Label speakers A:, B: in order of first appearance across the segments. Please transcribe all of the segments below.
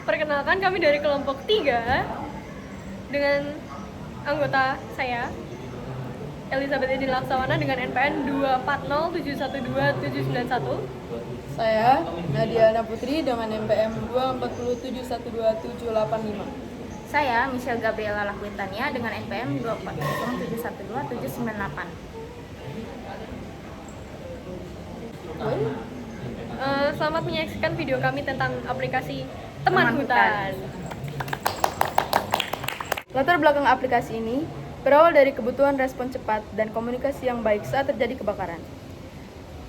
A: Perkenalkan, kami dari kelompok 3 dengan anggota saya, Elizabeth Edi Laksawana dengan NPM 240712791.
B: Saya, Nadiana Putri dengan NPM 240712785.
C: Saya, Michelle Gabriela Lakwitania dengan NPM 240712798.
A: Selamat menyaksikan video kami tentang aplikasi Teman Hutan.
B: Latar belakang aplikasi ini berawal dari kebutuhan respon cepat dan komunikasi yang baik saat terjadi kebakaran.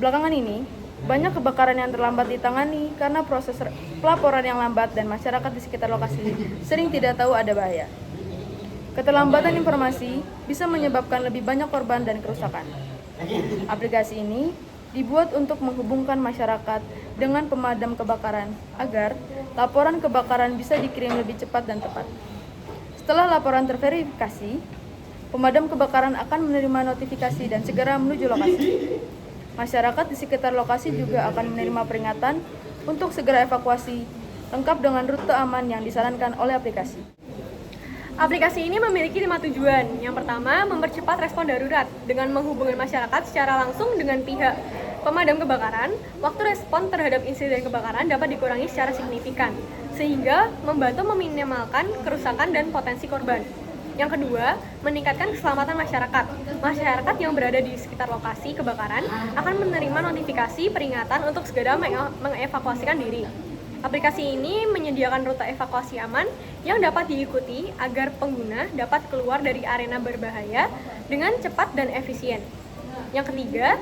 B: Belakangan ini, banyak kebakaran yang terlambat ditangani karena proses pelaporan yang lambat dan masyarakat di sekitar lokasi sering tidak tahu ada bahaya. Keterlambatan informasi bisa menyebabkan lebih banyak korban dan kerusakan. Aplikasi ini dibuat untuk menghubungkan masyarakat dengan pemadam kebakaran agar laporan kebakaran bisa dikirim lebih cepat dan tepat. Setelah laporan terverifikasi, pemadam kebakaran akan menerima notifikasi dan segera menuju lokasi. Masyarakat di sekitar lokasi juga akan menerima peringatan untuk segera evakuasi, lengkap dengan rute aman yang disarankan oleh aplikasi.
A: Aplikasi ini memiliki 5 tujuan. Yang pertama, mempercepat respon darurat dengan menghubungi masyarakat secara langsung dengan pihak pemadam kebakaran. Waktu respon terhadap insiden kebakaran dapat dikurangi secara signifikan, sehingga membantu meminimalkan kerusakan dan potensi korban. Yang kedua, meningkatkan keselamatan masyarakat. Masyarakat yang berada di sekitar lokasi kebakaran akan menerima notifikasi peringatan untuk segera mengevakuasikan diri. Aplikasi ini menyediakan rute evakuasi aman yang dapat diikuti agar pengguna dapat keluar dari arena berbahaya dengan cepat dan efisien. Yang ketiga,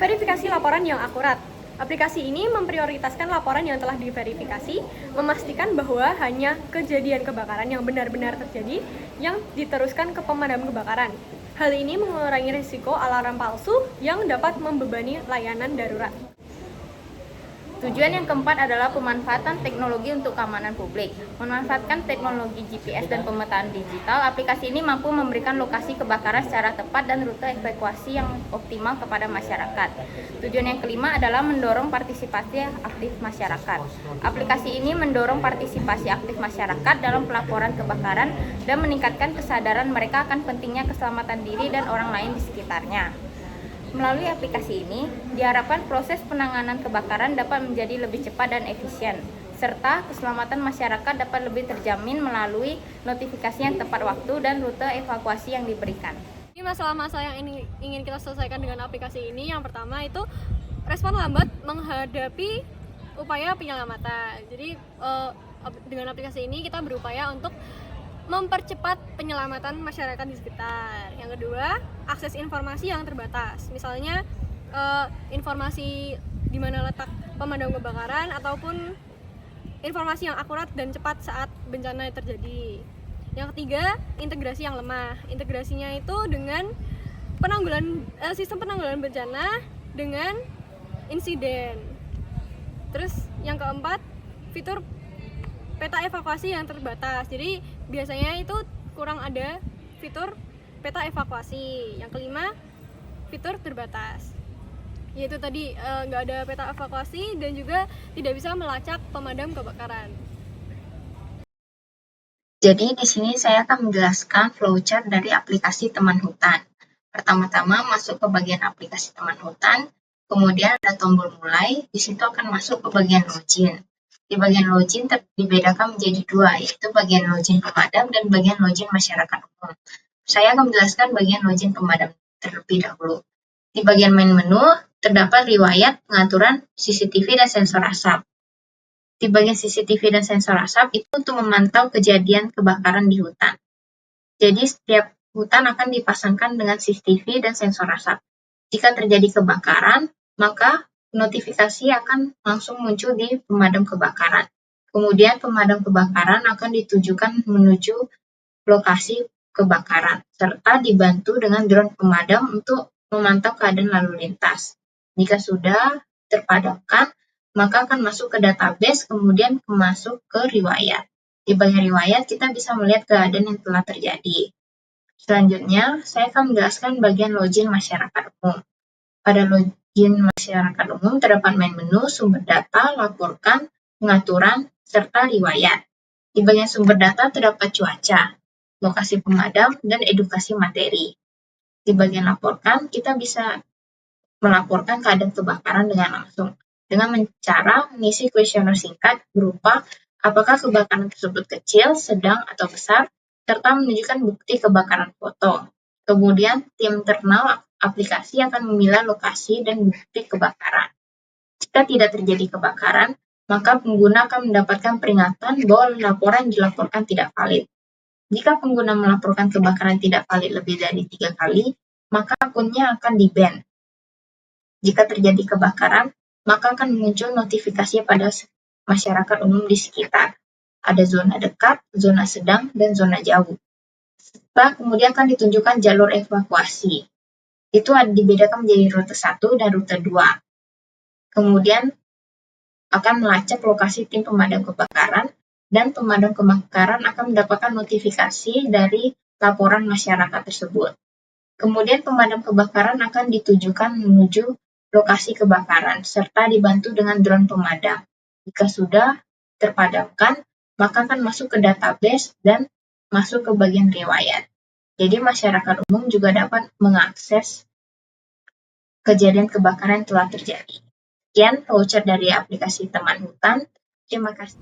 A: verifikasi laporan yang akurat. Aplikasi ini memprioritaskan laporan yang telah diverifikasi, memastikan bahwa hanya kejadian kebakaran yang benar-benar terjadi yang diteruskan ke pemadam kebakaran. Hal ini mengurangi risiko alarm palsu yang dapat membebani layanan darurat.
C: Tujuan yang keempat adalah pemanfaatan teknologi untuk keamanan publik. Memanfaatkan teknologi GPS dan pemetaan digital, aplikasi ini mampu memberikan lokasi kebakaran secara tepat dan rute evakuasi yang optimal kepada masyarakat. Tujuan yang kelima adalah mendorong partisipasi aktif masyarakat. Aplikasi ini mendorong partisipasi aktif masyarakat dalam pelaporan kebakaran dan meningkatkan kesadaran mereka akan pentingnya keselamatan diri dan orang lain di sekitarnya. Melalui aplikasi ini, diharapkan proses penanganan kebakaran dapat menjadi lebih cepat dan efisien, serta keselamatan masyarakat dapat lebih terjamin melalui notifikasi yang tepat waktu dan rute evakuasi yang diberikan.
A: Ini masalah-masalah yang ingin kita selesaikan dengan aplikasi ini. Yang pertama itu respon lambat menghadapi upaya penyelamatan. Jadi dengan aplikasi ini kita berupaya untuk mempercepat penyelamatan masyarakat di sekitar. Yang kedua, akses informasi yang terbatas. Misalnya informasi di mana letak pemadam kebakaran ataupun informasi yang akurat dan cepat saat bencana terjadi. Yang ketiga, integrasi yang lemah. Integrasinya itu dengan sistem penanggulangan bencana dengan insiden. Terus yang keempat, fitur peta evakuasi yang terbatas. Jadi biasanya itu kurang ada fitur peta evakuasi. Yang kelima, fitur terbatas. Yaitu tadi nggak ada peta evakuasi dan juga tidak bisa melacak pemadam kebakaran.
D: Jadi di sini saya akan menjelaskan flowchart dari aplikasi Teman Hutan. Pertama-tama masuk ke bagian aplikasi Teman Hutan, kemudian ada tombol mulai, di situ akan masuk ke bagian login. Di bagian login dibedakan menjadi dua, yaitu bagian login pemadam dan bagian login masyarakat umum. Saya akan menjelaskan bagian login pemadam terlebih dahulu. Di bagian main menu, terdapat riwayat pengaturan CCTV dan sensor asap. Di bagian CCTV dan sensor asap itu untuk memantau kejadian kebakaran di hutan. Jadi setiap hutan akan dipasangkan dengan CCTV dan sensor asap. Jika terjadi kebakaran, maka notifikasi akan langsung muncul di pemadam kebakaran. Kemudian pemadam kebakaran akan ditujukan menuju lokasi kebakaran, serta dibantu dengan drone pemadam untuk memantau keadaan lalu lintas. Jika sudah terpadamkan, maka akan masuk ke database, kemudian masuk ke riwayat. Di bagian riwayat, kita bisa melihat keadaan yang telah terjadi. Selanjutnya, saya akan menjelaskan bagian login masyarakat umum. Pada login masyarakat umum terdapat main menu, sumber data, laporkan, pengaturan, serta riwayat. Di bagian sumber data terdapat cuaca, lokasi pemadam, dan edukasi materi. Di bagian laporkan, kita bisa melaporkan keadaan kebakaran dengan langsung, dengan cara mengisi kuesioner singkat berupa apakah kebakaran tersebut kecil, sedang, atau besar, serta menunjukkan bukti kebakaran foto. Kemudian, tim internal aplikasi akan memilah lokasi dan bukti kebakaran. Jika tidak terjadi kebakaran, maka pengguna akan mendapatkan peringatan bahwa laporan dilaporkan tidak valid. Jika pengguna melaporkan kebakaran tidak valid lebih dari 3 kali, maka akunnya akan di-ban. Jika terjadi kebakaran, maka akan muncul notifikasi pada masyarakat umum di sekitar. Ada zona dekat, zona sedang, dan zona jauh. Setelah kemudian akan ditunjukkan jalur evakuasi. Itu dibedakan menjadi rute 1 dan rute 2. Kemudian akan melacak lokasi tim pemadam kebakaran, dan pemadam kebakaran akan mendapatkan notifikasi dari laporan masyarakat tersebut. Kemudian pemadam kebakaran akan ditujukan menuju lokasi kebakaran, serta dibantu dengan drone pemadam. Jika sudah terpadamkan, maka akan masuk ke database dan masuk ke bagian riwayat. Jadi masyarakat umum juga dapat mengakses kejadian kebakaran yang telah terjadi. Sekian voucher dari aplikasi Teman Hutan. Terima kasih.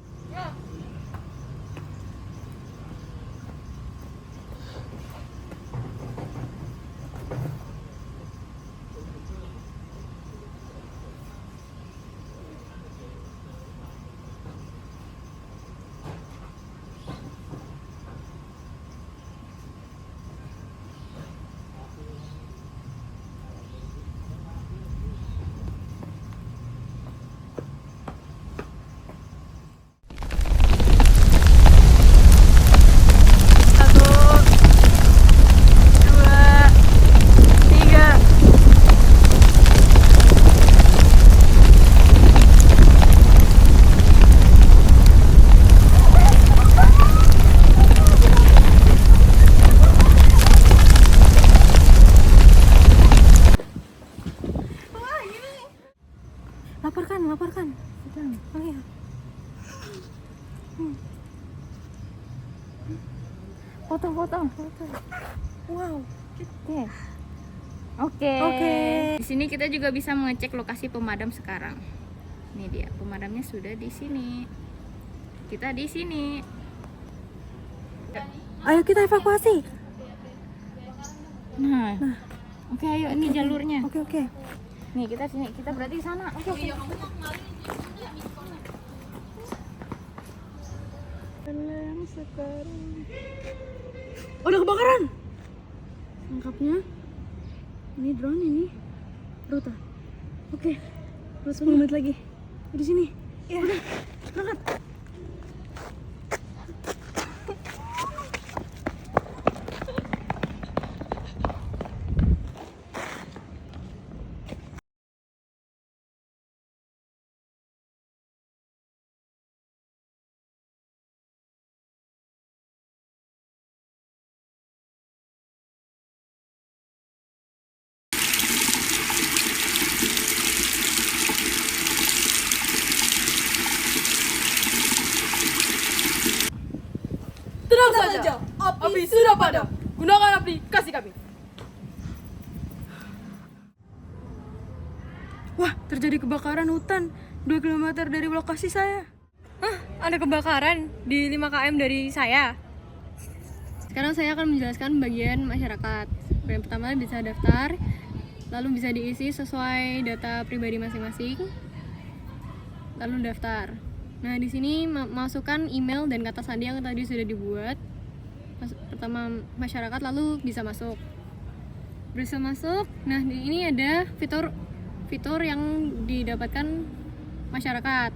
B: Laporkan. Oh iya.
C: Foto.
B: Wow.
C: Oke. Di sini kita juga bisa mengecek lokasi pemadam sekarang. Ini dia, pemadamnya sudah di sini. Kita di sini.
B: Ayo kita evakuasi.
C: Nah. Oke, ayo ini jalurnya.
B: Oke.
C: Nih, kita sini. Kita berarti sana. Oke.
B: Oh, udah kebakaran. Lengkapnya. Ini drone, ini rute. Oke. 10 menit lagi. Di sini. Ya. Udah. Berangkat. Tenang saja, api sudah padam. Gunakan aplikasi kami. Wah, terjadi kebakaran hutan 2 km dari lokasi saya.
A: Hah, ada kebakaran di 5 km dari saya. Sekarang saya akan menjelaskan bagian masyarakat. Yang pertama bisa daftar, lalu bisa diisi sesuai data pribadi masing-masing. Lalu daftar. Nah, di sini masukkan email dan kata sandi yang tadi sudah dibuat. Pertama masyarakat, lalu bisa masuk. Bisa masuk. Nah, ini ada fitur yang didapatkan masyarakat.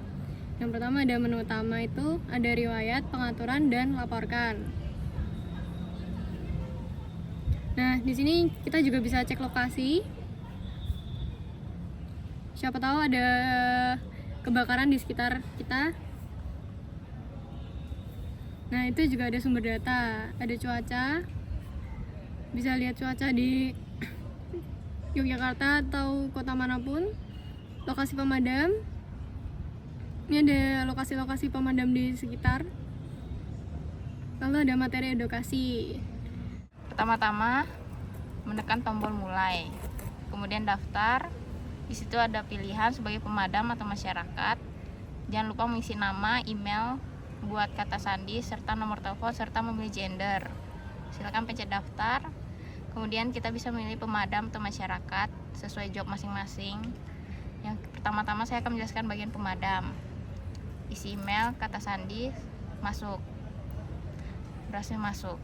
A: Yang pertama ada menu utama, itu ada riwayat, pengaturan, dan laporkan. Nah, di sini kita juga bisa cek lokasi. Siapa tahu ada kebakaran di sekitar kita. Nah, itu juga ada sumber data, ada cuaca. Bisa lihat cuaca di Yogyakarta atau kota manapun. Lokasi pemadam. Ini ada lokasi-lokasi pemadam di sekitar. Lalu ada materi edukasi.
C: Pertama-tama menekan tombol mulai, kemudian daftar. Di situ ada pilihan sebagai pemadam atau masyarakat. Jangan lupa mengisi nama, email, buat kata sandi, serta nomor telepon, serta memilih gender. Silakan pencet daftar. Kemudian kita bisa memilih pemadam atau masyarakat sesuai job masing-masing. Yang pertama-tama saya akan menjelaskan bagian pemadam. Isi email, kata sandi, masuk. Berhasil masuk.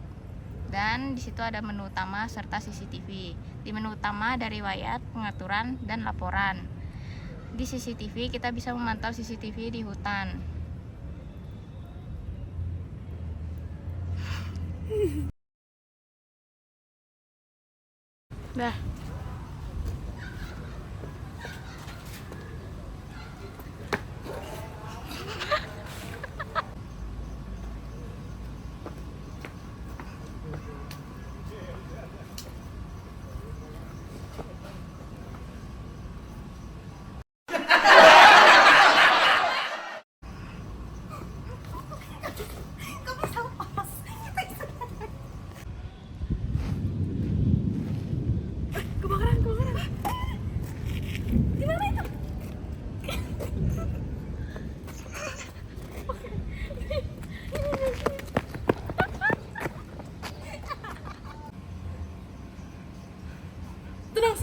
C: Dan di situ ada menu utama serta CCTV. Di menu utama ada riwayat, pengaturan, dan laporan. Di CCTV kita bisa memantau CCTV di hutan. Dah.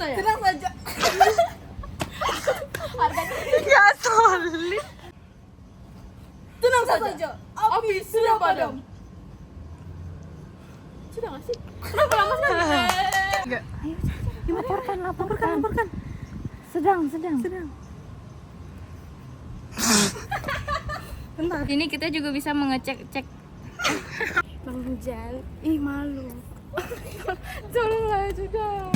B: Tenang saja.
C: Ya solid.
B: Tenang saja. Api sudah padam. Sudah nggak sih? Kenapa lama sekali?
C: Enggak. Laporkan. Sedang. Bentar. Ini kita juga bisa mengecek
B: Bang Jan, ih malu. Tolonglah juga.